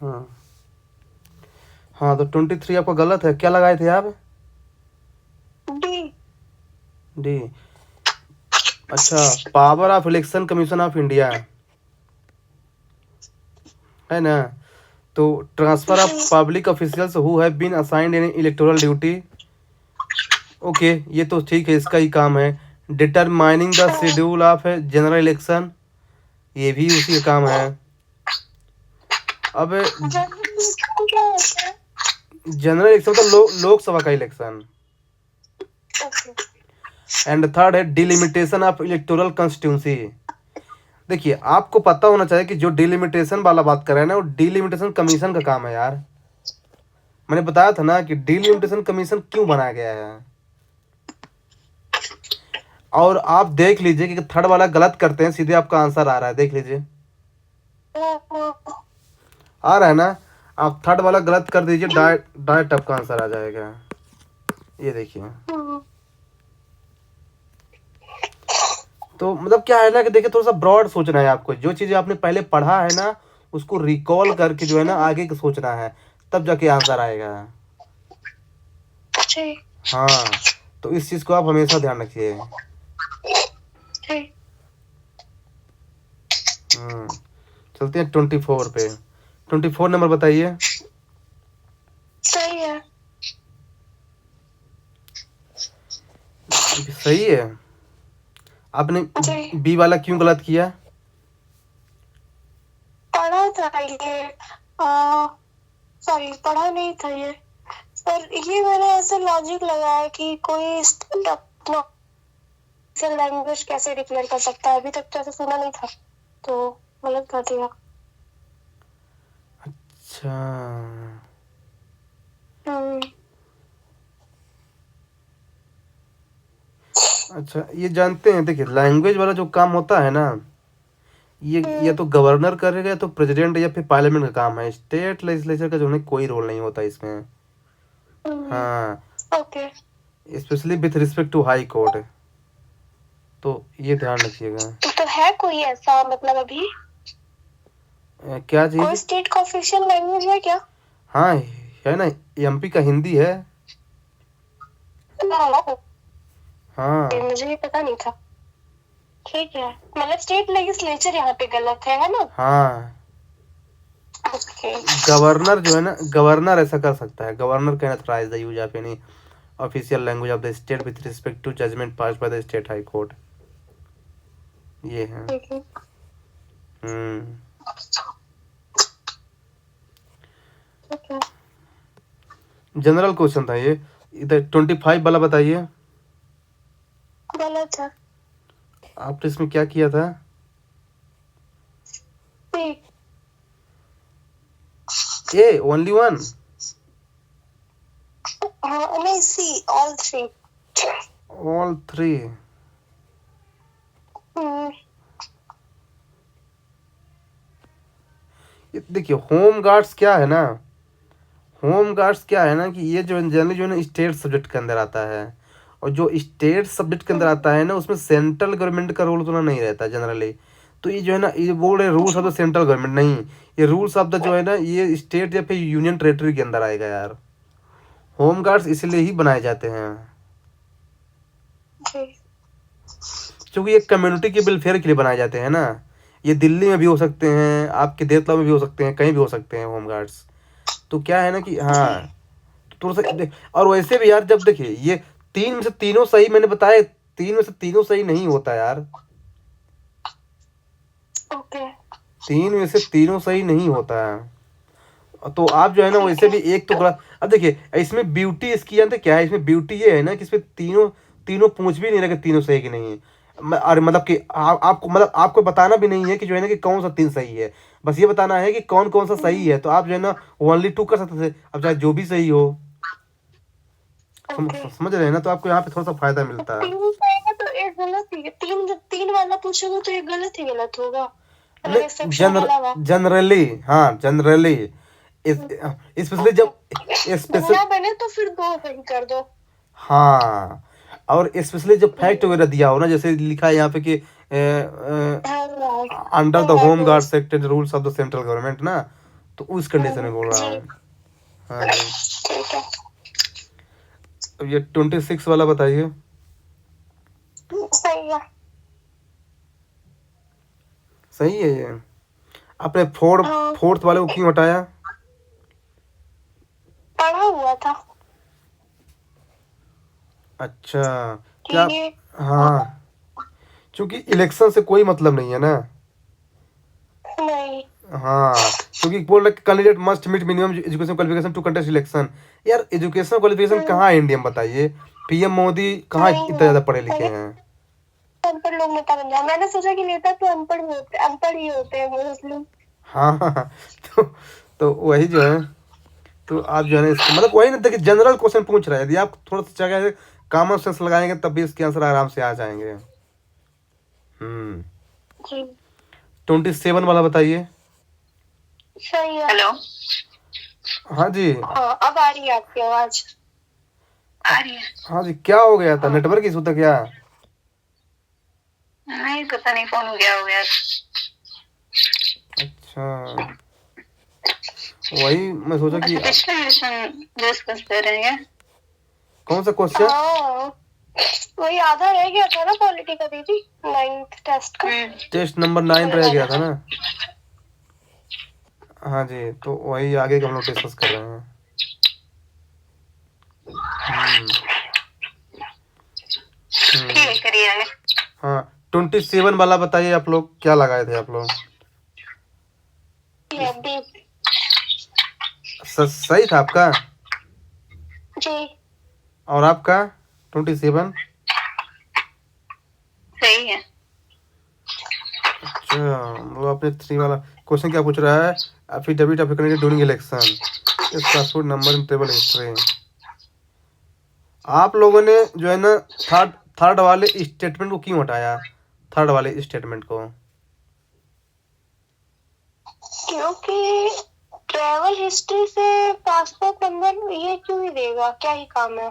हाँ हाँ, तो 23 आपका गलत है। क्या लगाए थे आप? डी। डी। अच्छा, power of election commission of India है ना। तो ट्रांसफर ऑफ जी। Public officials who have been assigned in electoral duty. Okay, ये तो ठीक है, इसका ही काम है। Determining the schedule of general election, ये भी उसी का काम है। अब जनरल क्या होता है? जनरल इलेक्शन तो लोकसभा का इलेक्शन। ओके। एंड थर्ड है डिलिमिटेशन ऑफ इलेक्टोरल कॉन्स्टिट्यूंसी। देखिए, आपको पता होना चाहिए कि जो डिलिमिटेशन वाला बात कर रहे हैं ना, वो डिलिमिटेशन कमीशन का काम है यार। मैंने बताया था ना कि डिलिमिटेशन कमीशन क्यों बनाया गया है। और आप देख लीजिए कि थर्ड वाला गलत करते हैं, सीधे आपका आंसर आ रहा है, देख लीजिए आ रहा है ना। आप थर्ड वाला गलत कर दीजिए, डायरेक्ट आपका आंसर आ जाएगा। ये देखिए, तो मतलब क्या है ना कि देखिए, थोड़ा सा ब्रॉड सोचना है आपको। जो चीज़ें आपने पहले पढ़ा है ना, उसको रिकॉल करके जो है ना आगे का सोचना है, तब जाके आंसर आएगा। हाँ, तो इस चीज़ को आप हमेशा ध्यान रखिए। चलते हैं 24 पे। 24 नंबर बताइए। सही है। सही है। आपने जी। बी वाला क्यों गलत किया? पढ़ा था ये, सॉरी पढ़ा नहीं था ये, पर ये मैंने ऐसे लॉजिक लगाया कि कोई स्टेट अपना लैंग्वेज कैसे डिक्लेयर कर सकता है, अभी तक तो ऐसा सुना नहीं था, तो गलत कर दिया। अच्छा अच्छा, ये जानते हैं, देखिए लैंग्वेज वाला जो काम होता है ना, ये या तो गवर्नर करेगा या तो प्रेसिडेंट या फिर पार्लियामेंट का काम है। स्टेट लेजिस्लेचर का जो है कोई रोल नहीं होता इसमें। हाँ, okay. Specially with respect to high court, तो ये ध्यान रखिएगा। तो है कोई ऐसा मतलब अभी क्या कोई चीज? स्टेट का ऑफिशियल लैंग्वेज है क्या? हाँ, है ना, एमपी का हिंदी है। हाँ मुझे ये पता नहीं था। ठीक है, मतलब स्टेट लेजिस्लेचर यहाँ पे गलत है ना? हाँ, ओके। गवर्नर जो है ना, गवर्नर ऐसा कर सकता है। Governor can authorise the use of any official language of the state with respect to judgment pass by the state high court. ये है। हम्म जनरल क्वेश्चन था ये। इधर 25 वाला बताइए। गलत है। आपने इसमें क्या किया था? A only one? नहीं, see all three. All three? देखिए, होम गार्ड्स क्या है ना, होम गार्ड्स क्या है ना कि ये जो जनरली जो है ना स्टेट सब्जेक्ट के अंदर आता है। और जो स्टेट सब्जेक्ट के अंदर आता है ना, उसमें सेंट्रल गवर्नमेंट का रोल उतना नहीं रहता जनरली। तो ये जो है ना, ये बोल रहे rules of the central government, नहीं, ये रूल्स ऑफ द जो है ना, ये स्टेट या फिर यूनियन टेरेटरी के अंदर आएगा यार। होम गार्ड्स इसलिए ही बनाए जाते हैं क्योंकि ये कम्युनिटी के वेलफेयर के लिए बनाए जाते हैं ना। ये दिल्ली में भी हो सकते हैं, आपके देवतला में भी हो सकते हैं, कहीं भी हो सकते हैं होम गार्ड्स। तो क्या है ना कि हाँ, तो थोड़ा सा और वैसे भी यार, जब देखिए ये तीन में से तीनों सही मैंने बताया, तीन में से तीनों सही नहीं होता यार। तीन में से तीनों सही नहीं होता है। तो आप जो है ना वैसे भी एक तो गलत। अब देखिए, इसमें ब्यूटी इसकी जानते क्या है? इसमें ब्यूटी ये है ना कि इसमें तीनों तीनों पूछ भी नहीं रहे कि तीनों सही कि नहीं है। अरे मतलब कि आपको मतलब आपको बताना भी नहीं है कि जो है ना कि कौन सा तीन सही है। बस ये बताना है कि कौन कौन सा सही है। तो आप जो है ना ओनली टू कर सकते थे, अब चाहे जो भी सही हो। समझ रहे हैं ना? तो आपको यहाँ पे थोड़ा सा फायदा मिलता है। तो एक गलत ही है, तीन तीन वाला पूछोगे तो एक गलत ही गलत होगा। जनरली, हाँ जनरली, स्पेशली जब ना बने तो फिर दो सही कर दो। हाँ, और स्पेशली जब फैक्ट वगैरह दिया हो ना, जैसे लिखा है यहाँ पे कि under the home guards act and rules of the central government ना, तो उस कंडीशन में बोल रहा जी हूँ। हाँ जी। ठीक है। अब ये 26 वाला बताइए। सही है। सही है ये। आपने फोर्थ हाँ फोर्थ वाले को क्यों हटाया? पढ़ा हुआ था अच्छा, कि क्या? ये हाँ, क्योंकि इलेक्शन से कोई मतलब नहीं है ना। नहीं। हाँ, क्योंकि बोल रहे candidate must meet minimum education qualification to contest election. यार एजुकेशन क्वालिफिकेशन कहाँ है इंडिया में बताइए? पीएम मोदी कहाँ नहीं इतना है, ज़्यादा पढ़े लिखे तभी हैं? अनपढ़ लोग नेता बन जाए। मैंने सोचा कि नेता तो अनपढ़ ही होते हैं मोस्टली। हाँ हाँ हाँ। तो तो वही जो है, तो आप जो है ना इसको मतलब वही ना, देखिए जनरल क्वेश्चन पूछ रहा है, यदि आप थोड़ा सा जगह कॉमन सेंस लगाएंगे तब भी इसके आंसर आराम से आ जाएंगे। 27 वाला बताइए। सही है। हेलो। हाँ जी। हाँ अब आ रही है आपकी आवाज। आ रही है। हाँ जी, क्या हो गया था? नेटवर्क इशू था क्या? नहीं पता नहीं फोन गया हो गया। अच्छा, वही मैं सोचा कि पिछले क्वेश्चन डिस्कस कर रहे हैं। कौन सा क्वेश्चन? वही आधा रह गया था ना पॉलिटी का दीदी, 9th टेस्ट का। टेस्ट नंबर 9 रह गया था ना। हाँ जी, तो वही आगे का हम लोग डिस्कस कर रहे हैं। ठीक है करिए आगे। हाँ, 27 वाला बताइए, आप लोग क्या लगाए थे आप लोग? सही था आपका? जी और आपका 27? सही है। अच्छा, वो आपने 3 वाला क्वेश्चन क्या पूछ रहा है? Affidavit of candidate during election इस passport number in travel history. आप लोगों ने जो है ना थर्ड वाले स्टेटमेंट को क्यों हटाया? थर्ड वाले स्टेटमेंट को क्योंकि ट्रैवल हिस्ट्री से पासपोर्ट नंबर ये क्यों ही देगा, क्या ही काम है।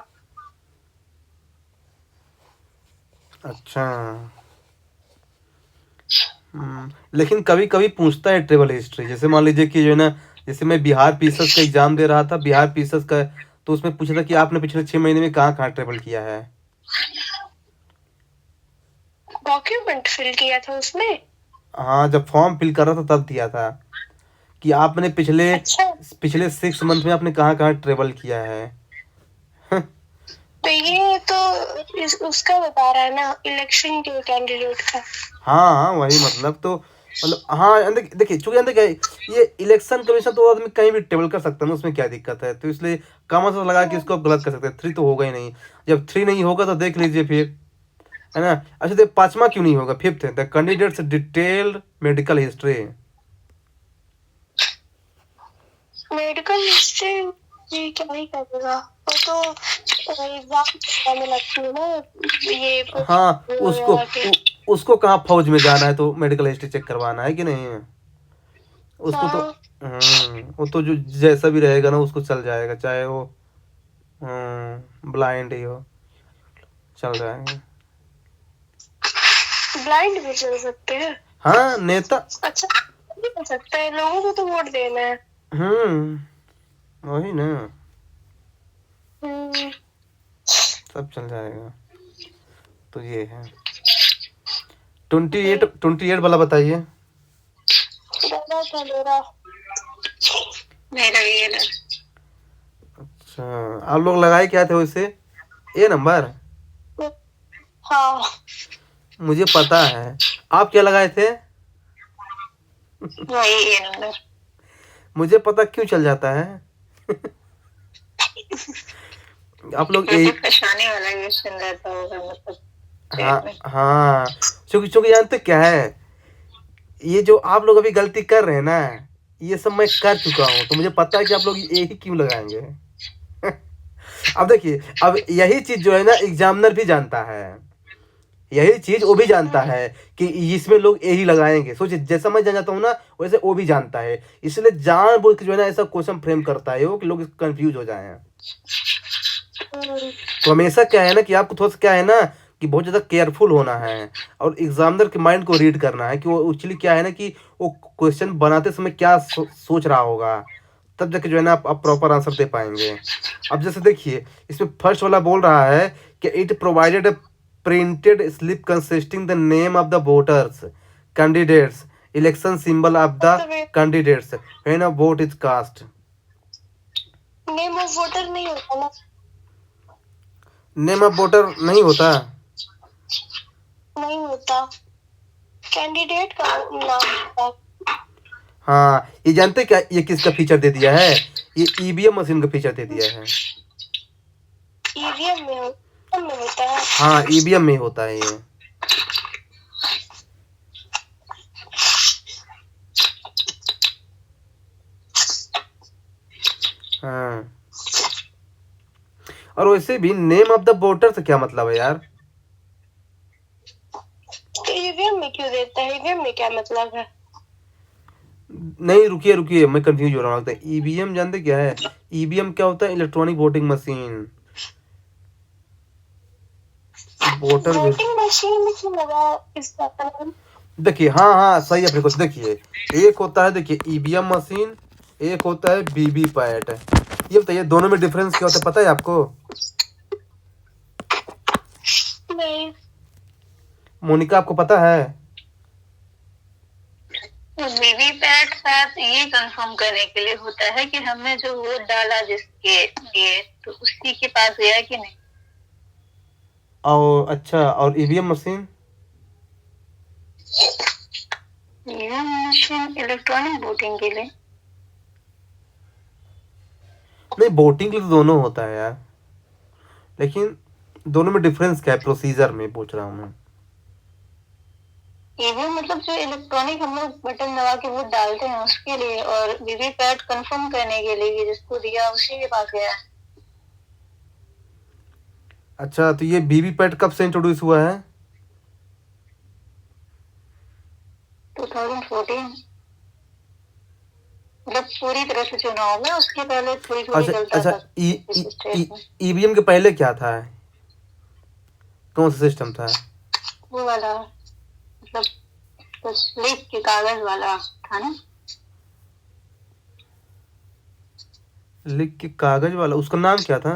अच्छा। लेकिन कभी कभी पूछता है ट्रेवल हिस्ट्री, जैसे मान लीजिए कि जो है ना, जैसे मैं बिहार पीसस का एग्जाम दे रहा था, बिहार पीसस का, तो उसमें पूछा था कि आपने पिछले 6 महीने में कहाँ कहाँ ट्रेवल किया है। डॉक्यूमेंट फिल किया था उसमें। हाँ, जब फॉर्म फिल कर रहा था तब दिया था कि आपने पिछले अच्छा। पिछले 6 मंथ में आपने कहाँ कहाँ ट्रेवल किया है। तो ये तो उसका बता रहा है ना, इलेक्शन के कैंडिडेट का। हाँ हाँ, वही मतलब, तो मतलब हाँ, देखिए चूंकि अंदर क्या है, ये इलेक्शन कमीशन तो आदमी कहीं भी टेबल कर सकता है ना, उसमें क्या दिक्कत है? तो इसलिए कॉमन सेंस लगा के इसको आप गलत कर सकते हैं। 3 तो होगा ही नहीं। जब 3 नहीं होगा तो देख लीजिए फिर, है ना। अच्छा, तो 5वां क्यों नहीं होगा? 5th है, the candidates detailed medical history. Medical history ये क्या ही करेगा, वो तो एग्जाम में लगती है ना ये। हाँ, उसको कहाँ फौज में जाना है तो मेडिकल हिस्ट्री चेक करवाना है कि नहीं? उसको तो वो तो जो जैसा भी रहेगा ना उसको चल जाएगा, चाहे वो ब्लाइंड ही हो, चल जाएगा। ब्लाइंड भी चल सकते हैं। हाँ, नेता। अच्छा नहीं कर सकते हैं, लोगों को तो वोट देना है। वही ना, हम्म, सब चल जाएगा। तो ये है 28 वाला बताइए। मेरा था मेरा ये ना। अच्छा, आप लोग लगाए क्या थे वैसे? ए नंबर? हाँ मुझे पता है। आप क्या लगाए थे? वही ए नंबर। मुझे पता क्यों चल जाता है। आप लोग परेशानी वाला क्वेश्चन रहता होगा मतलब। हाँ हाँ, क्योंकि जानते क्या है, ये जो आप लोग अभी गलती कर रहे हैं ना, ये सब मैं कर चुका हूँ, तो मुझे पता है कि आप लोग यही क्यों लगाएंगे। अब देखिए, अब यही चीज जो है ना एग्जामिनर भी जानता है, यही चीज वो भी जानता है कि इसमें लोग यही लगाएंगे। सोचिए, जैसा मैं जान जाता हूँ ना वैसे वो भी जानता है, इसलिए जानबूझ के जो है ना ऐसा क्वेश्चन फ्रेम करता है वो कि लोग कंफ्यूज हो जाए। तो हमेशा क्या है ना कि आपको थोड़ा सा क्या है ना कि बहुत ज़्यादा केयरफुल होना है और एग्जामिनर के माइंड को रीड करना है कि वो एक्चुअली क्या है ना कि वो क्वेश्चन बनाते समय क्या सोच रहा होगा, तब जाके जो है ना आप प्रॉपर आंसर दे पाएंगे। अब जैसे देखिए इसमें फर्स्ट वाला बोल रहा है कि it provided a printed slip consisting the name of the voters candidates election symbol of the candidates when a vote is cast. Name of voter नहीं होता ना? नेम ऑफ वोटर नहीं होता? नहीं होता, कैंडिडेट का नाम होता। हाँ, ये जानते क्या ये किसका फीचर दे दिया है? ये ईवीएम मशीन का फीचर दे दिया है। ईवीएम में होता है? हाँ, ईवीएम में होता है ये। हाँ, और वैसे भी नेम ऑफ द वोटर से क्या मतलब है यार? तो ईवीएम में क्यों देता है? ईवीएम में क्या मतलब है? नहीं, रुकिए रुकिए, मैं कंफ्यूज हो रहा हूँ। ईवीएम जानते क्या है? ईवीएम क्या होता है? Electronic voting machine. Voter voting machine में क्यों लगा इसका नाम? देखिए, हाँ हाँ सही अपने कुछ देखिए, एक होता है देखिए ईवीएम मशीन, एक होता है वीवीपैट। ये बताइए दोनों में डिफरेंस क्या होता है, पता है आपको? नहीं। मोनिका आपको पता है? वीवीपैट शायद ये कंफर्म करने के लिए होता है कि हमने जो वोट डाला जिसके लिए तो उसी के पास गया कि नहीं। और अच्छा, और EVM machine? EVM machine electronic voting के लिए। नहीं, वोटिंग के लिए तो दोनों होता है यार, लेकिन दोनों में डिफरेंस क्या है प्रोसीजर में पूछ रहा हूँ मैं। ईवीएम मतलब जो इलेक्ट्रॉनिक हम लोग बटन दबा के वोट डालते हैं उसके लिए, और वीवीपैट कंफर्म करने के लिए जिसको दिया उसी के पास गया। अच्छा, तो ये वीवीपैट कब से इंट्रोड्यूस हुआ है? 2014, मतलब पूरी तरह से चुनाव में, उसके पहले थोड़ी थोड़ी अच्छा चलता अच्छा, था इस स्टेट में। ईवीएम के पहले क्या था, कौन सा सिस्टम था? वो वाला मतलब स्लिप के कागज वाला था ना। लिख के कागज वाला, उसका नाम क्या था?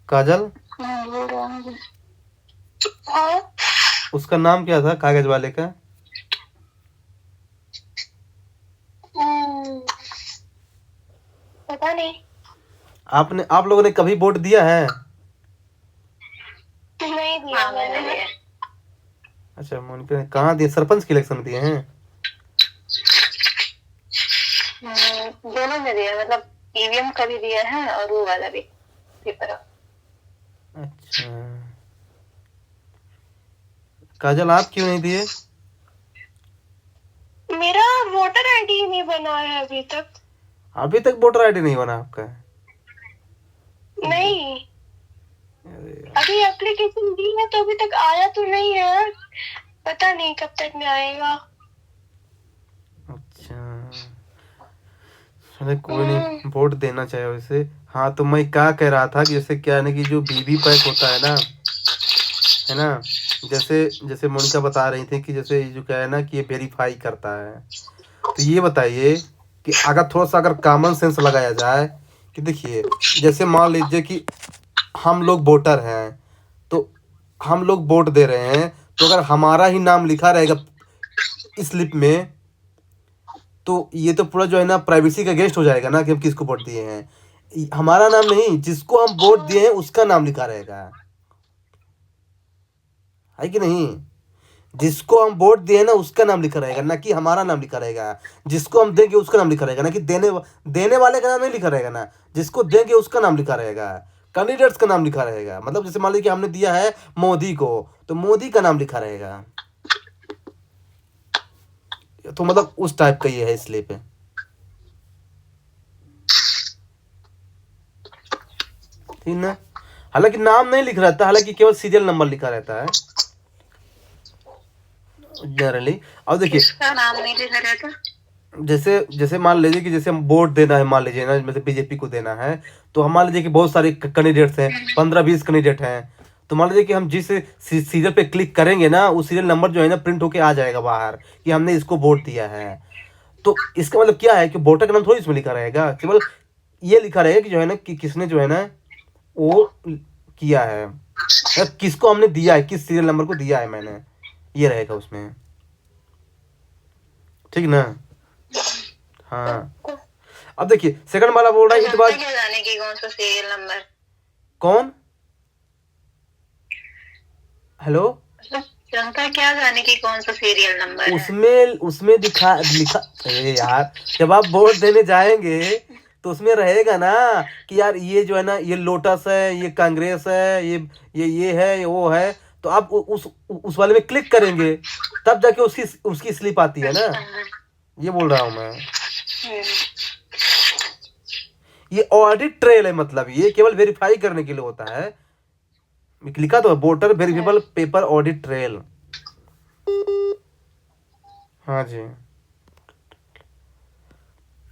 काजल? उसका नाम क्या था कागज वाले का? पता नहीं। आप लोगों ने कभी वोट दिया है? नहीं दिया मैंने। अच्छा, मोनिका ने कहाँ दिए? सरपंच के इलेक्शन में दिए हैं? दोनों में दिया, मतलब ईवीएम का भी दिया है और वो वाला भी पेपर। अच्छा, काजल आप क्यों नहीं दिए? मेरा वोटर आईडी नहीं बना है अभी तक। अभी तक वोटर आईडी नहीं बना आपका? नहीं, अभी एप्लीकेशन दी है तो अभी तक आया तो नहीं है, पता नहीं कब तक में आएगा। अच्छा, अरे कोई नहीं, वोट देना चाहिए वैसे। हाँ, तो मैं क्या कह रहा था कि जैसे क्या है ना कि जो वीवीपैट होता है ना, जैसे जैसे मोनिका बता रही थी कि जैसे जो क्या है ना कि ये वेरीफाई करता है। तो ये बताइए कि अगर थोड़ा सा अगर कॉमन सेंस लगाया जाए कि देखिए, जैसे मान लीजिए कि हम लोग वोटर हैं, तो हम लोग वोट दे रहे हैं, तो अगर हमारा ही नाम लिखा रहेगा स्लिप में, तो ये तो पूरा जो है ना प्राइवेसी का अगेंस्ट हो जाएगा ना कि हम किसको वोट दिए हैं। हमारा नाम नहीं, जिसको हम वोट दिए हैं उसका नाम लिखा रहेगा, है कि नहीं? जिसको हम वोट दिए ना उसका नाम लिखा रहेगा, ना कि हमारा नाम लिखा रहेगा। जिसको हम देंगे उसका नाम लिखा रहेगा, ना कि देने वाले का नाम नहीं लिखा रहेगा ना, जिसको देंगे उसका नाम लिखा रहेगा। कैंडिडेट्स का नाम लिखा रहेगा, मतलब जैसे मान लीजिए कि हमने दिया है मोदी को, तो मोदी का नाम लिखा रहेगा। तो मतलब उस टाइप का ये है स्लिप है, ठीक ना? हालांकि नाम नहीं लिख रहता, हालांकि केवल सीरियल नंबर लिखा रहता है जनरली। अब देखिए, किसका नाम नहीं लिखा रहता? जैसे जैसे मान लीजिए कि जैसे हम वोट देना है, मान लीजिए ना जैसे बीजेपी को देना है, तो हम मान लीजिए कि बहुत सारे कैंडिडेट्स हैं, 15-20 कैंडिडेट हैं, तो मान लीजिए कि हम जिस सीरियल पे क्लिक करेंगे ना, उस सीरियल नंबर जो है ना प्रिंट होके आ जाएगा बाहर कि हमने इसको वोट दिया है। तो इसका मतलब क्या है कि वोटर का नाम थोड़ी इसमें लिखा रहेगा, केवल ये लिखा रहेगा कि जो है ना कि किसने जो है ना वो किया है, मतलब किसको हमने दिया है, किस सीरियल नंबर को दिया है मैंने, ये रहेगा उसमें, ठीक ना। हाँ, अब देखिए सेकंड वाला बोल रहा है इट वाज, क्या जाने की कौन सा सीरियल नंबर, कौन, हेलो, जनता क्या जाने की कौन सा सीरियल नंबर है। उसमें लिखा, अरे यार जब आप वोट देने जाएंगे तो उसमें रहेगा ना कि यार ये जो है ना ये लोटस है, ये कांग्रेस है, ये है, ये वो है, तो आप उस वाले में क्लिक करेंगे तब जाके उसकी स्लिप आती है ना, ये बोल रहा हूँ मैं। ये ऑडिट ट्रेल है, मतलब ये केवल वेरीफाई करने के लिए होता है, लिखा तो है वोटर वेरिफिकेबल पेपर ऑडिट ट्रेल। हाँ जी,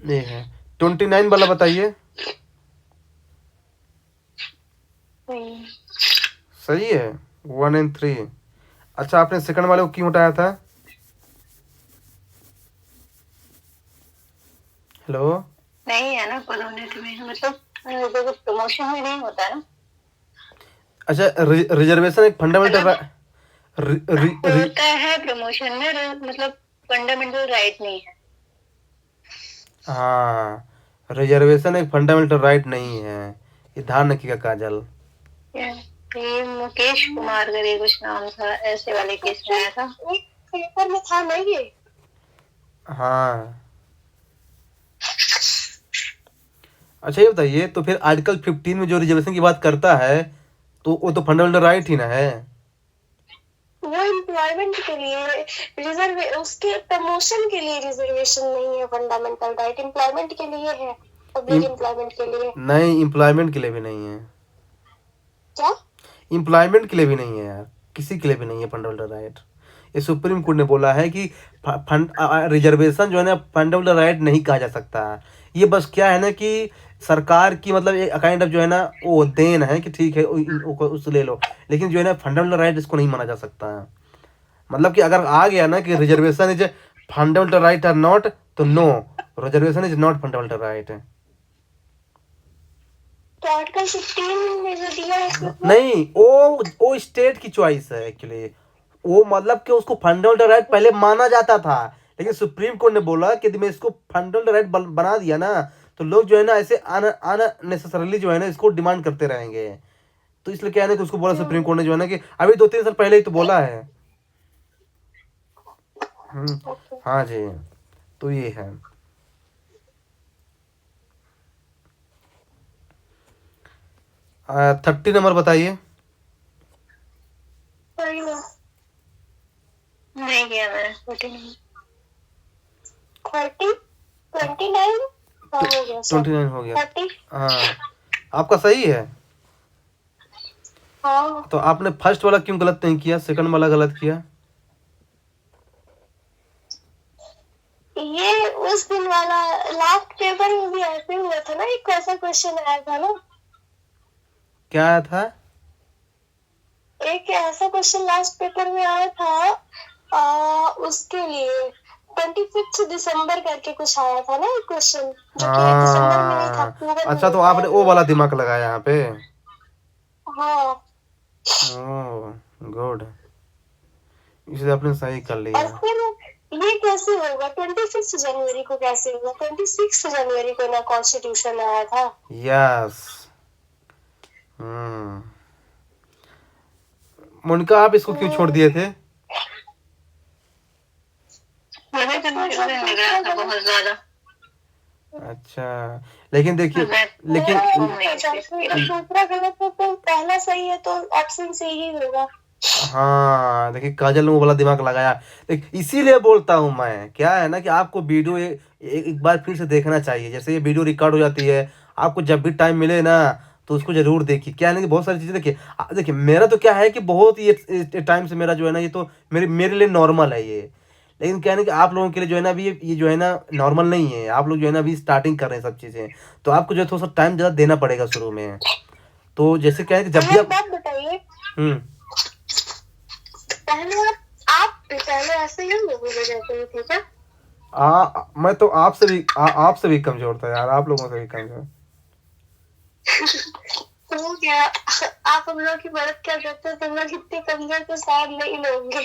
ये है 29 वाला, बताइए। सही है 1 and 3। अच्छा, आपने सेकंड वाले को क्यों हटाया था? हेलो, नहीं है ना कोलोनेट में, मतलब प्रमोशन में नहीं होता है ना। अच्छा, रिजर्वेशन एक फंडामेंटल होता है प्रमोशन में, मतलब फंडामेंटल राइट नहीं है। हाँ, रिजर्वेशन एक फंडामेंटल राइट नहीं है, ये ध्यान रखिएगा काजल। ये मुकेश कुमार करके कुछ नाम था, ऐसे वाले केस में आया था, पेपर में था नहीं ये। हाँ, अच्छा ये बताइए, तो फिर आर्टिकल 15 में जो रिजर्वेशन की बात करता है तो वो तो फंडामेंटल राइट ही ना है। वो एम्प्लॉयमेंट के लिए रिजर्व, उसके प्रमोशन के लिए रिजर्वेशन नहीं है फंडामेंटल राइट, एम्प्लॉयमेंट के लिए है, पब्लिक एम्प्लॉयमेंट के लिए। नहीं, एम्प्लॉयमेंट के लिए भी नहीं है। क्या? एम्प्लॉयमेंट के लिए भी नहीं है यार, किसी के लिए भी नहीं है फंडामेंटल राइट। ये सुप्रीम कोर्ट ने बोला है कि रिजर्वेशन जो है ना फंडामेंटल राइट नहीं कहा जा सकता। ये बस क्या है ना कि सरकार की मतलब एक काइंड ऑफ जो है ना वो देन है कि ठीक है उसको ले लो, लेकिन जो है ना फंडामेंटल राइट इसको नहीं माना जा सकता है। मतलब कि अगर आ गया ना कि रिजर्वेशन इज फंडामेंटल राइट और नॉट, तो no, reservation is not fundamental right है। तो आर्टिकल 15 में जो दिया है इसमें नहीं, वो स्टेट की चॉइस है एक्चुअली, वो मतलब कि उसको फंडामेंटल राइट पहले माना जाता था, लेकिन सुप्रीम कोर्ट ने बोला कि यदि मैं इसको फंडामेंटल राइट बना दिया ना तो लोग जो है ना ऐसे अननेसेसरली जो है ना इसको डिमांड करते रहेंगे। तो इसलिए क्या है ना कि उसको बोला सुप्रीम कोर्ट ने जो है ना कि अभी 2-3 साल पहले ही तो बोला है। हाँ जी, तो ये है। 30 नंबर बताइए। नहीं किया मैंने 29। 29 हो गया सर। 29 हो गया। 30। हाँ, आपका सही है। हाँ, तो आपने फर्स्ट वाला क्यों गलत नहीं किया, सेकंड वाला गलत किया? ये उस दिन वाला लास्ट पेपर में भी ऐसे हुआ था ना, एक ऐसा क्वेश्चन आया था ना। क्या आया था? एक ऐसा क्वेश्चन लास्ट पेपर में आया था, उसके लिए 25 दिसंबर करके कुछ आया था ना एक क्वेश्चन, जो कि दिसंबर में नहीं था, अक्टूबर में। अच्छा, तो आपने वो वाला दिमाग लगाया यहाँ पे। हाँ, ओह गुड, इसलिए आपने सही कर लिया। और फिर ये कैसे होगा, 26 जनवरी को कैसे होगा? 26 जनवरी को ना कॉन्स्टिट्यूशन आया था। यस। मोनिका, आप इसको क्यों छोड़ दिए थे? मुझे कंफ्यूजन लग रहा था बहुत ज्यादा। अच्छा, लेकिन देखिए, लेकिन दूसरा गलत है तो पहला सही है, तो ऑप्शन सही ही होगा। हाँ देखिए, काजल ने वो वाला दिमाग लगाया। देख, इसीलिए बोलता हूँ मैं, क्या है ना कि आपको वीडियो एक बार फिर से देखना चाहिए। जैसे ये वीडियो रिकॉर्ड हो जाती है, आपको जब भी टाइम मिले ना तो उसको जरूर देखिए। क्या है ना कि बहुत सारी चीज़ें देखिए, देखिए मेरा तो क्या है कि बहुत ही टाइम से मेरा जो है ना ये तो मेरे लिए नॉर्मल है ये, लेकिन क्या है ना कि आप लोगों के लिए जो है ना अभी ये जो है ना नॉर्मल नहीं है। आप लोग जो है ना अभी स्टार्टिंग कर रहे हैं सब चीज़ें, तो आपको जो है थोड़ा सा टाइम ज़्यादा देना पड़ेगा शुरू में। तो जैसे क्या है कि जब भी आप, बात बताइए, पहले आप पहले ऐसे ही लोगों में रहते ही थे क्या? मैं तो आपसे भी कमजोर था यार, आप लोगों से भी कमजोर। तो क्या आप हम लोग की मदद क्या करते हैं? तुम लोग इतने कमजोर तो शायद नहीं लोगे।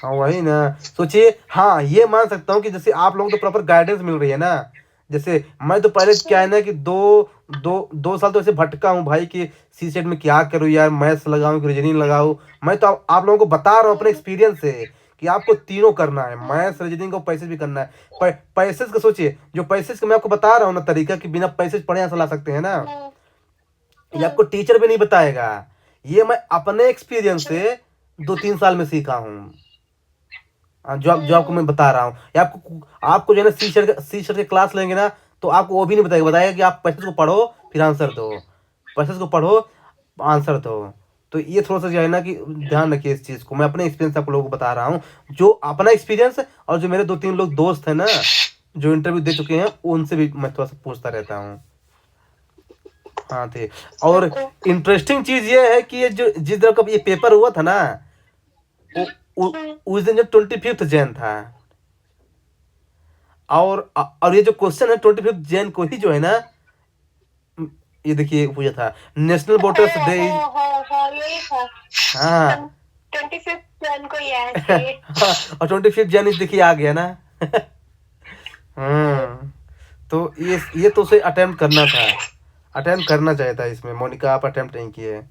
हाँ वही ना, सोचिए। हाँ ये मान सकता हूँ कि जैसे आप लोगों को तो प्रॉपर गाइडेंस मिल रही है ना। जैसे मैं तो पहले क्या है ना कि 2 साल तो ऐसे भटका हूँ भाई कि सी सेट में क्या करूँ यार, मैथ्स लगाऊँ कि रीजनिंग लगाऊँ। मैं तो आप लोगों को बता रहा हूँ अपने एक्सपीरियंस से कि आपको तीनों करना है, मैथ्स रीजनिंग को पैसेज भी करना है। पैसेज का सोचिए, जो पैसेज का मैं आपको बता रहा हूँ ना तरीका कि बिना पैसेज पढ़े यहाँ से ला सकते हैं ना, ये आपको टीचर भी नहीं बताएगा। ये मैं अपने एक्सपीरियंस से 2-3 साल में सीखा हूँ। जो आपको मैं बता रहा हूँ, या आपको जो है ना सी शर्ट के क्लास लेंगे ना, तो आपको वो भी नहीं बताएगा कि आप पैसेज को पढ़ो फिर आंसर दो, पैसेज को पढ़ो आंसर दो। तो ये थोड़ा सा जो है ना कि ध्यान रखिए इस चीज़ को। मैं अपने एक्सपीरियंस आप लोगों को बता रहा हूँ, जो अपना एक्सपीरियंस और जो मेरे 2-3 लोग दोस्त हैं ना जो इंटरव्यू दे चुके हैं, उनसे भी मैं थोड़ा सा पूछता रहता हूँ। हाँ थे। और इंटरेस्टिंग चीज ये है कि ये जो जिस दिन का ये पेपर हुआ था ना, उस दिन जो 25 जैन था, और ये जो क्वेश्चन है 25 जैन को ही जो है ना, ये देखिए पूछा था नेशनल वोटर्स डे। यही था। हाँ 25 जन को ही आया था ये। और 25 जैन देखिए आ गया ना। तो ये तो उसे अटेम्प्ट करना था, अटेम्प्ट करना चाहिए था इसमें। मोनिका आप अटेम्प्ट नहीं किए।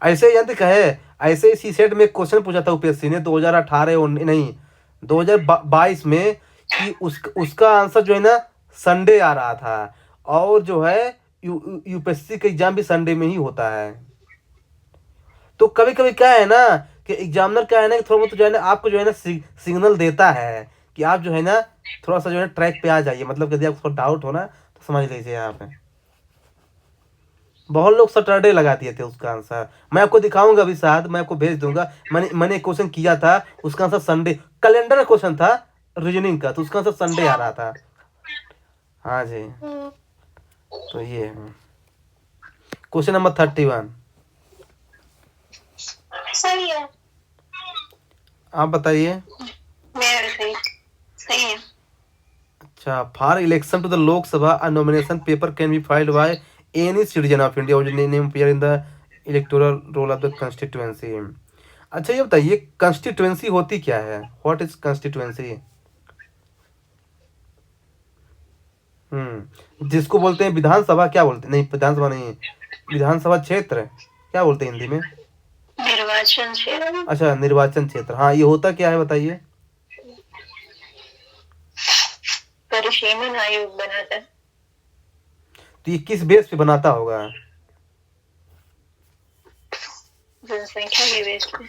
ऐसे जानते कहे, ऐसे ही सी सेट में क्वेश्चन पूछा था यूपीएससी ने 2018 नहीं 2022 में, कि उसका आंसर जो है ना संडे आ रहा था, और जो है यूपीएससी का एग्जाम भी संडे में ही होता है। तो कभी कभी क्या है ना कि एग्जामिनर क्या है ना कि थोड़ा बहुत जो है ना आपको जो है ना सिग्नल देता है कि आप जो है ना थोड़ा सा जो है ट्रैक पे आ जाइए। मतलब यदि आपको डाउट हो ना तो समझ लीजिए आप। बहुत लोग सैटरडे लगा दिए थे उसका आंसर। मैं आपको दिखाऊंगा अभी, साथ मैं आपको भेज दूंगा। मैंने एक क्वेश्चन किया था, उसका आंसर संडे, कैलेंडर का क्वेश्चन था रीजनिंग का, तो उसका आंसर संडे आ रहा था। हाँ जी। तो ये क्वेश्चन नंबर 31 सही है। आप बताइए। मेरा सही सही है। अच्छा, for election to the Lok Sabha a nomination paper can be filed by any citizen of India जो name appear in the electoral roll of the constituency. अच्छा ये बताइए कंस्टिट्यूएंसी होती क्या है, व्हाट इज कंस्टिट्यूएंसी? जिसको बोलते हैं विधानसभा, क्या बोलते हैं, नहीं विधानसभा नहीं, विधानसभा क्षेत्र क्या बोलते हैं हिंदी में? निर्वाचन क्षेत्र। अच्छा निर्वाचन क्षेत्र। हाँ ये होता क्या है बताइए? परिसीमन आयोग बनाता है। तो ये किस बेस पे बनाता होगा? जनसंख्या के बेस पे।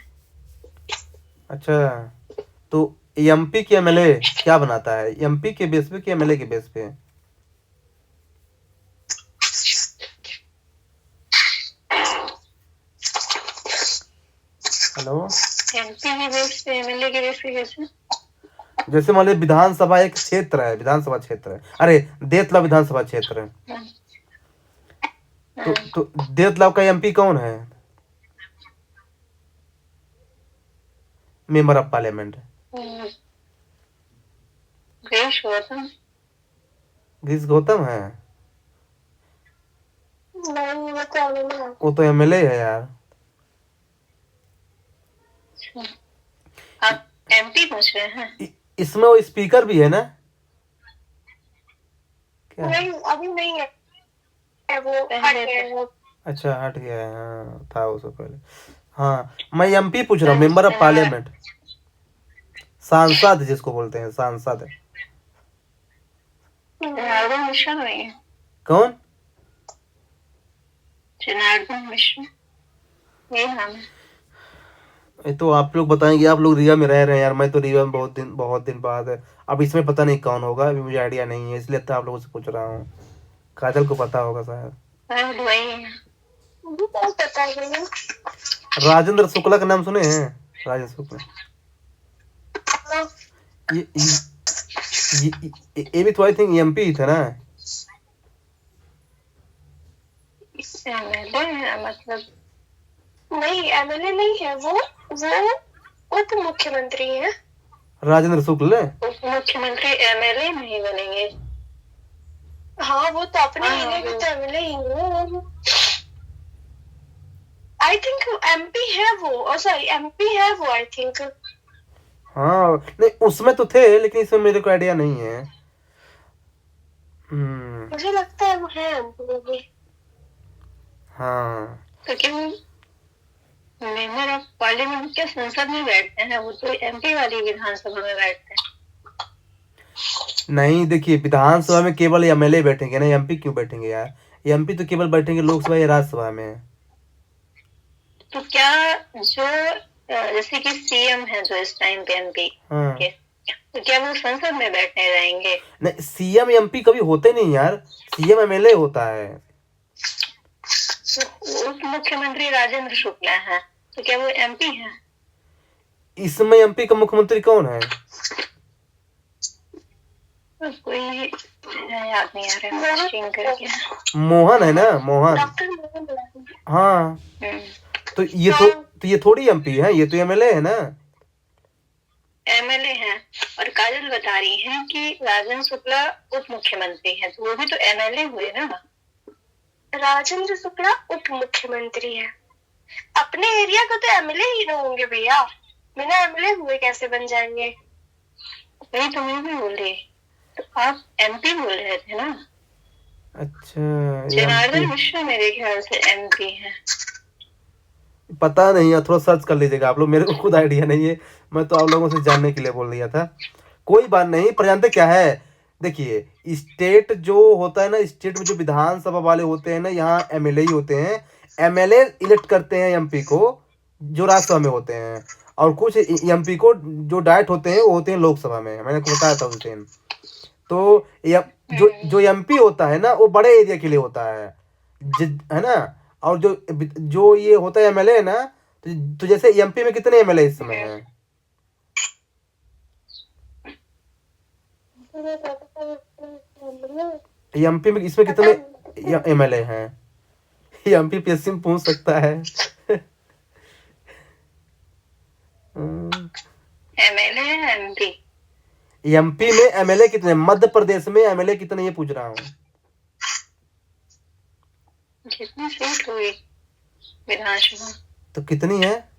अच्छा, तो एमपी के एमएलए क्या बनाता है, एमपी के बेस पे कि एमएलए के बेस पे? हेलो, एमपी के बेस पे एमएलए के बेस पे कैसे? जैसे मान लीजिए विधानसभा एक क्षेत्र है, विधानसभा क्षेत्र है, अरे देतला विधानसभा क्षेत्र है, तो देतलाव का एमपी कौन है? Member of parliament. Girish Gautam. Girish Gautam है? नहीं बता नहीं। वो तो एमएलए है यार। आप एमपी पूछ रहे हैं? इसमें वो स्पीकर भी है ना क्या? नहीं अभी नहीं है वो हट गया है। अच्छा हट गया है, हाँ था उससे पहले। हाँ मैं एमपी पूछ रहा हूँ, मेंबर ऑफ पार्लियामेंट, सांसद जिसको बोलते हैं सांसद। जनार्दन मिश्रा नहीं है? कौन? जनार्दन मिश्रा ये नाम है। ये तो आप लोग बताएंगे, आप लोग रीवा में रह रहे हैं यार, मैं तो रीवा में बहुत दिन बाद है। अब इसमें पता नहीं कौन होगा, अभी मुझे आइडिया नहीं है, इसलिए तो आप लोगों से पूछ रहा हूँ। काजल को पता होगा शायद। वही है। मुझे क्या पता है भैया। राजेंद्र शुक्ला का नाम सुने हैं? राजेंद्र शुक्ला, ये भी तो आई थिंक एमपी ही था ना। एमएलए है मतलब? नहीं, एमएलए नहीं है वो उप मुख्यमंत्री है। राजेंद्र शुक्ल। उप मुख्यमंत्री एमएलए नहीं बनेंगे? हाँ, वो तो अपने एरिया के तो एमएलए ही है। आई थिंक एमपी है वो, सॉरी एमपी है वो, आई थिंक। हाँ नहीं, उसमें तो थे लेकिन इसमें मेरे को आइडिया नहीं है। मुझे लगता है वो है एमपी भी। हाँ तो क्या मेंबर ऑफ पार्लियामेंट के संसद में बैठते हैं? वो तो एमपी वाली विधानसभा में बैठते हैं। नहीं, देखिए विधानसभा में केवल एमएलए बैठेंगे ना, एमपी क्यों बैठेंगे यार? एमपी तो केवल बैठेंगे लोकसभा या राज्यसभा में। तो क्या जो जैसे कि सीएम है जो इस टाइम पे एमपी हाँ। के, तो क्या वो संसद में बैठने जाएंगे? नहीं, सीएम एमपी कभी होते नहीं यार, सीएम एमएलए होता है। उप मुख्यमंत्री राजेंद्र शुक्ला है, तो क्या वो एमपी है? इसमें एमपी का मुख्यमंत्री कौन है? कोई याद नहीं आ रहा करके। मोहन है ना, मोहन। डॉक्टर मोहन। हाँ, तो ये थोड़ी एमपी है, ये तो एमएलए है ना। एमएलए है। और काजल बता रही है कि राजेंद्र शुक्ला उप मुख्यमंत्री है, तो वो भी तो एमएलए हुए ना। राजेंद्र शुक्ला उप मुख्यमंत्री है। अपने एरिया का तो एमएलए ही ना होंगे भैया, बिना एमएलए हुए कैसे बन जाएंगे? वही तो मैं भी बोल रही। तो आप एमपी बोल रहे थे ना? अच्छा, जनार्दन मिश्रा मेरे ख्याल से एमपी है। पता नहीं यार, थोड़ा सर्च कर लीजिएगा आप लोग, मेरे को खुद आइडिया नहीं है, मैं तो आप लोगों से जानने के लिए बोल दिया था। कोई बात नहीं, पर जानते क्या है, देखिए स्टेट जो होता है ना, स्टेट में जो विधानसभा वाले होते हैं ना, यहाँ एमएलए ही होते हैं। एमएलए इलेक्ट करते हैं एमपी को, जो राज्यसभा में होते हैं, और कुछ एमपी को जो डायरेक्ट होते हैं वो होते हैं लोकसभा में, मैंने आपको बताया था उस दिन। तो जो एमपी होता है ना, वो बड़े एरिया के लिए होता है, है ना। और जो ये होता है एमएलए है ना, तो जैसे एमपी में कितने एमएलए इस समय हैं? एमपी में इसमें कितने एमएलए हैं? एमपी पीएससी में पूछ सकता है। एमएलए है एमपी? एमपी में एमएलए कितने, मध्य प्रदेश में एमएलए कितने, ये पूछ रहा हूँ। कितनी सीट हुई विधानसभा? तो कितनी है?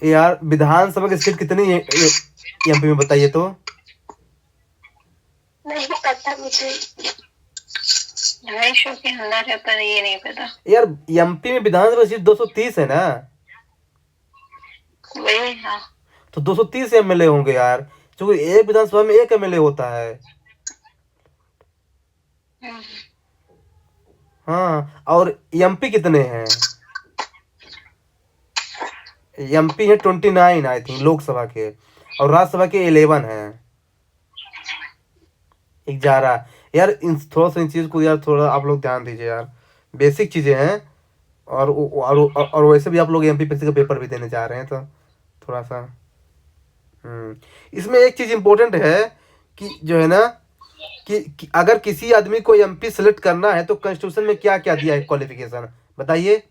यार विधानसभा की सीट कितनी है एमपी में, बताइए तो। नहीं पता मुझे। 250 के अंदर है, पर ये नहीं पता यार। एमपी में विधानसभा सीट 230 है ना। वही हाँ। तो 230 एमएलए होंगे यार, क्योंकि एक विधानसभा में एक एमएलए होता है। हाँ, और एमपी कितने हैं? एमपी है 29 आई थिंक लोकसभा के, और राज्यसभा के 11 है, 11 यार। इन थोड़ा सा इन चीज को यार थोड़ा आप लोग ध्यान दीजिए यार, बेसिक चीजें हैं। और वैसे भी आप लोग एमपीएससी का पेपर भी देने जा रहे हैं, तो थोड़ा सा इसमें एक चीज इम्पोर्टेंट है कि जो है ना, कि अगर किसी आदमी को एमपी सेलेक्ट करना है तो कॉन्स्टिट्यूशन में क्या क्या दिया है क्वालिफिकेशन, बताइए।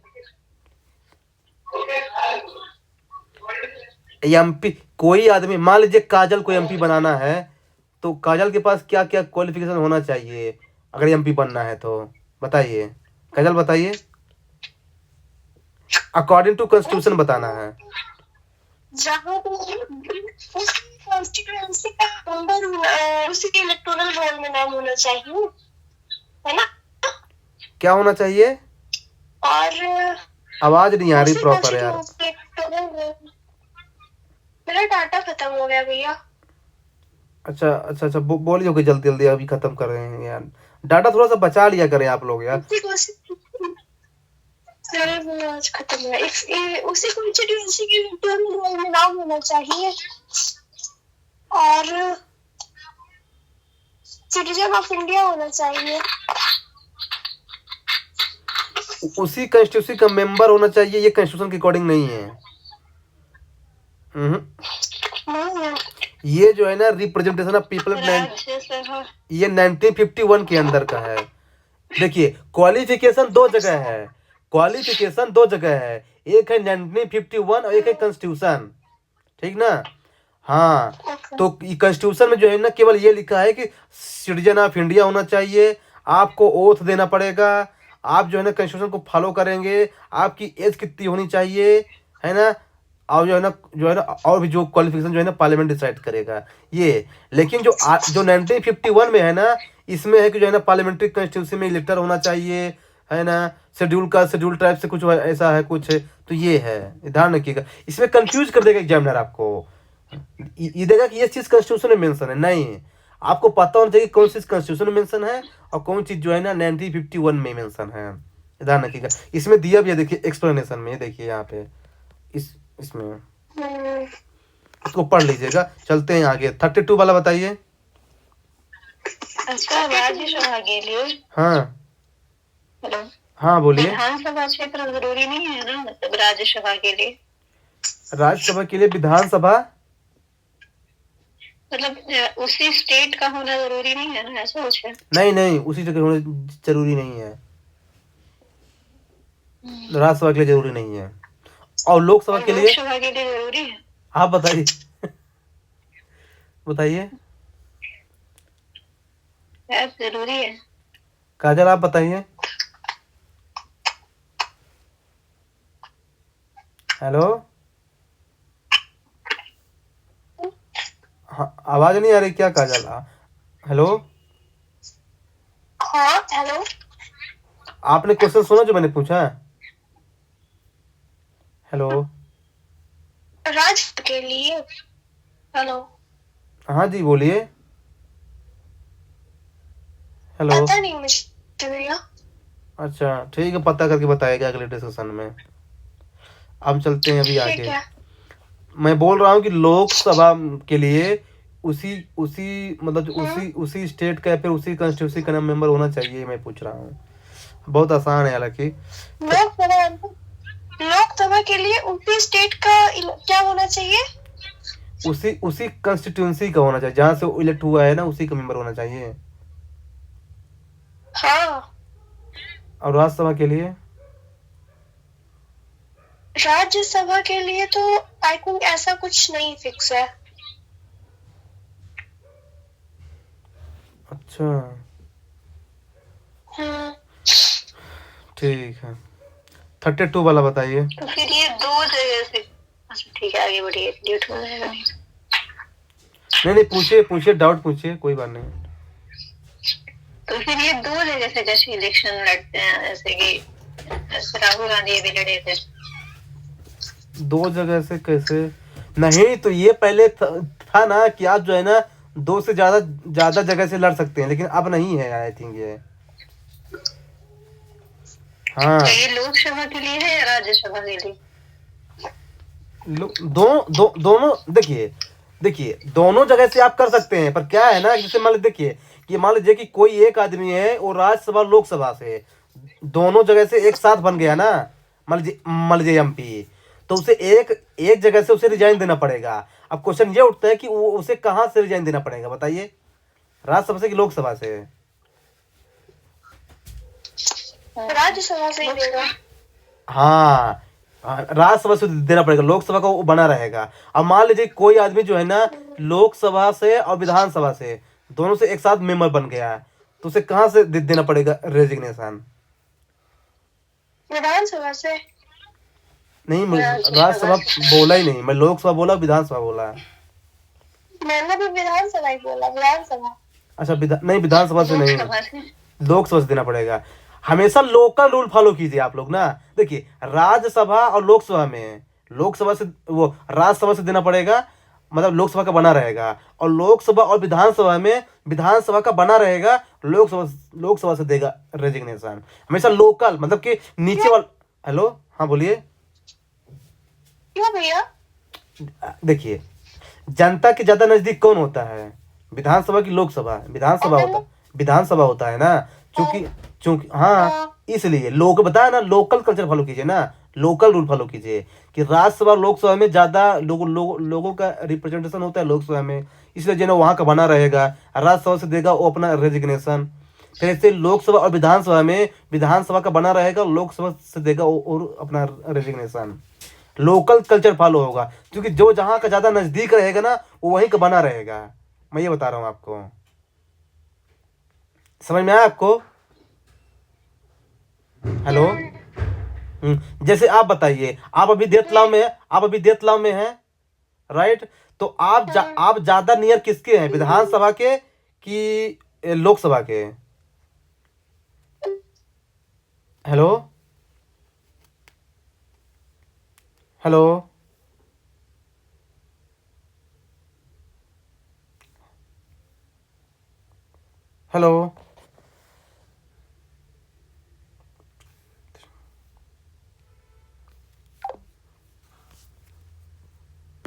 एमपी कोई आदमी, मान लीजिए काजल को एमपी बनाना है, तो काजल के पास क्या क्या क्वालिफिकेशन होना चाहिए अगर एमपी बनना है, तो बताइए काजल, बताइए। अकॉर्डिंग टू कॉन्स्टिट्यूशन बताना है। जहाँ उसकी कॉन्स्टिट्यूएंसी का नंबर उसी के इलेक्टोरल रोल में नाम होना चाहिए, है ना? क्या होना चाहिए? और आवाज नहीं आ रही प्रॉपर यार। मेरा डाटा खत्म हो गया भैया। अच्छा बोलिए कि जल्दी जल्दी अभी खत्म कर रहे हैं यार, डाटा थोड़ा सा बचा लिया करें आप लोग यार। आज खत्म हुआ। उसी कॉन्स्टिट्यूएंसी के इलेक्टोरल रोल में नाम होना चाहिए, और सिटीजन ऑफ इंडिया होना चाहिए। उसी कॉन्स्टिट्यूंसी का मेंबर होना चाहिए, ये कॉन्स्टिट्यूशन के अकॉर्डिंग नहीं है। ये जो है ना रिप्रेजेंटेशन ऑफ पीपल, राज्यसभा ये 1951 के अंदर का है। देखिए क्वालिफिकेशन दो जगह है, क्वालिफिकेशन दो जगह है, एक है 1951 और एक है कॉन्स्टिट्यूशन, ठीक ना। हाँ तो कॉन्स्टिट्यूशन में जो है ना केवल ये लिखा है कि सिटीजन ऑफ इंडिया होना चाहिए, आपको ओथ देना पड़ेगा, आप जो है ना कॉन्स्टिट्यूशन को फॉलो करेंगे, आपकी एज कितनी होनी चाहिए, है ना, और जो है ना और भी जो क्वालिफिकेशन जो है ना पार्लियामेंट डिसाइड करेगा ये। लेकिन जो 1951 में है ना, इसमें है कि जो है ना पार्लियामेंट्री कॉन्स्टिट्यूंसी में इलेक्टर होना चाहिए, है ना, शेड्यूल ट्राइब से कुछ ऐसा है कुछ है, तो ये है, ध्यान रखिएगा। इसमें कंफ्यूज कर देगा एग्जामिनर आपको, ये देगा कि ये चीज कॉन्स्टिट्यूशन में मेंशन है, नहीं, आपको पता होना चाहिए कौन सी कॉन्स्टिट्यूशन में मेंशन है और कौन चीज जो है ना 1951 में मेंशन है, ध्यान रखिएगा। इसमें दिया भी है, देखिए एक्सप्लेनेशन में, देखिए यहाँ पे इसमें इसको पढ़ लीजिएगा। चलते हैं आगे, 32 वाला बताइए। अच्छा, राज्यसभा के लिए, हाँ हेलो, हाँ बोलिए। विधानसभा क्षेत्र जरूरी नहीं है ना, मतलब राज्यसभा के लिए, राज्यसभा के लिए विधानसभा मतलब उसी स्टेट का होना जरूरी नहीं है ना, ऐसा कुछ है? नहीं, उसी जगह होना जरूरी नहीं है, राज्यसभा के लिए जरूरी नहीं है। और लोकसभा के लिए, लोकसभा के लिए जरूरी है। आप बताइए बताइए जरूरी है। काजल आप बताइए। हेलो, हाँ आवाज नहीं आ रही क्या काजल? हेलो, हाँ हेलो, आपने क्वेश्चन सुना जो मैंने पूछा? हेलो, राज्य के लिए, हेलो, हाँ जी बोलिए। हेलो, पता नहीं मुझे भैया। अच्छा ठीक है, पता करके बताएगा अगले डिस्कशन में। अब चलते हैं अभी ठीक आगे। है। मैं बोल रहा हूँ कि लोकसभा के लिए उसी मतलब उसी स्टेट का या फिर उसी कॉन्स्टिट्यूंसी का मेंबर होना चाहिए, मैं पूछ रहा हूँ। बहुत आसान है हालांकि। लोकसभा के लिए उसी स्टेट का क्या होना चाहिए? उसी कॉन्स्टिट्यूंसी का होना चाहिए, जहाँ से वो इलेक्ट हुआ है ना उसी का मेंबर होना चाहिए। हाँ। और राज्यसभा के लिए? राज्यसभा के लिए तो आई थिंक ऐसा कुछ नहीं फिक्स है। अच्छा ठीक है, 32 वाला बताइए। तो फिर ये दो जगह से, अच्छा ठीक है आगे बढ़िए, ड्यूट हो जाएगा। नहीं पूछिए डाउट पूछिए, कोई बात नहीं। तो फिर ये दो जगह से जैसे इलेक्शन लड़ते हैं, जैसे कि राहुल गांधी भी लड़े थे, दो जगह से कैसे? नहीं तो ये पहले था ना कि आप जो है ना दो से ज्यादा जगह से लड़ सकते हैं, लेकिन अब नहीं है आई थिंक ये। हाँ तो ये लोकसभा के लिए है या राज्यसभा के लिए? दोनों देखिए दोनों जगह से आप कर सकते हैं, पर क्या है ना, जैसे मान लीजिए कि कोई एक आदमी है और राज्यसभा लोकसभा से दोनों जगह से एक साथ बन गया ना, मान लीजिए एमपी, तो उसे एक जगह से उसे रिजाइन देना पड़ेगा। अब क्वेश्चन ये उठता है कि उसे कहां से रिजाइन देना पड़ेगा, बताइए, राज्यसभा से कि लोकसभा से? राज्यसभा से ही देगा। हाँ राज्यसभा से देना पड़ेगा, लोकसभा का वो बना रहेगा। अब मान लीजिए कोई आदमी जो है ना लोकसभा से और विधानसभा से दोनों से एक साथ मेंबर बन गया है, तो उसे कहां से देना पड़ेगा रेजिग्नेशन? विधानसभा से। नहीं राज्यसभा बोला ही नहीं, मैं लोकसभा बोला, विधानसभा बोला। मैंने भी विधानसभा ही बोला, विधानसभा। अच्छा नहीं, विधानसभा से नहीं, लोकसभा से। लोकसभा से देना पड़ेगा। हमेशा लोकल रूल फॉलो कीजिए आप लोग ना। देखिए राज्यसभा और लोकसभा में, लोकसभा से वो राज्यसभा से देना पड़ेगा, मतलब लोकसभा का बना रहेगा, और लोकसभा और विधानसभा में विधानसभा का बना रहेगा, लोकसभा से देगा रेजिग्नेशन। हमेशा लोकल मतलब कि नीचे वाला। हेलो, हाँ बोलिए। क्यों भैया? देखिए जनता के ज्यादा नजदीक कौन होता है, विधानसभा की लोकसभा? विधानसभा होता है ना, चूंकि हाँ इसलिए लोग बताया ना, लोकल कल्चर फॉलो कीजिए ना, लोकल रूल फॉलो कीजिए कि राज्यसभा लोकसभा में ज़्यादा लोगों का रिप्रेजेंटेशन होता है लोकसभा में, इसलिए जो है ना वहाँ का बना रहेगा, राज्यसभा से देगा वो अपना रेजिग्नेशन। फिर ऐसे लोकसभा और विधानसभा में विधानसभा का बना रहेगा, लोकसभा से देगा वो और अपना रेजिग्नेशन। लोकल कल्चर फॉलो होगा, क्योंकि जो जहाँ का ज़्यादा नज़दीक रहेगा ना वो वहीं का बना रहेगा। मैं ये बता रहा हूँ आपको, समझ में आया आपको? हेलो। जैसे आप बताइए, आप अभी देतलाव में हैं, राइट? तो आप ज्यादा नियर किसके हैं, विधानसभा के कि लोकसभा के? हेलो। हेलो। हेलो।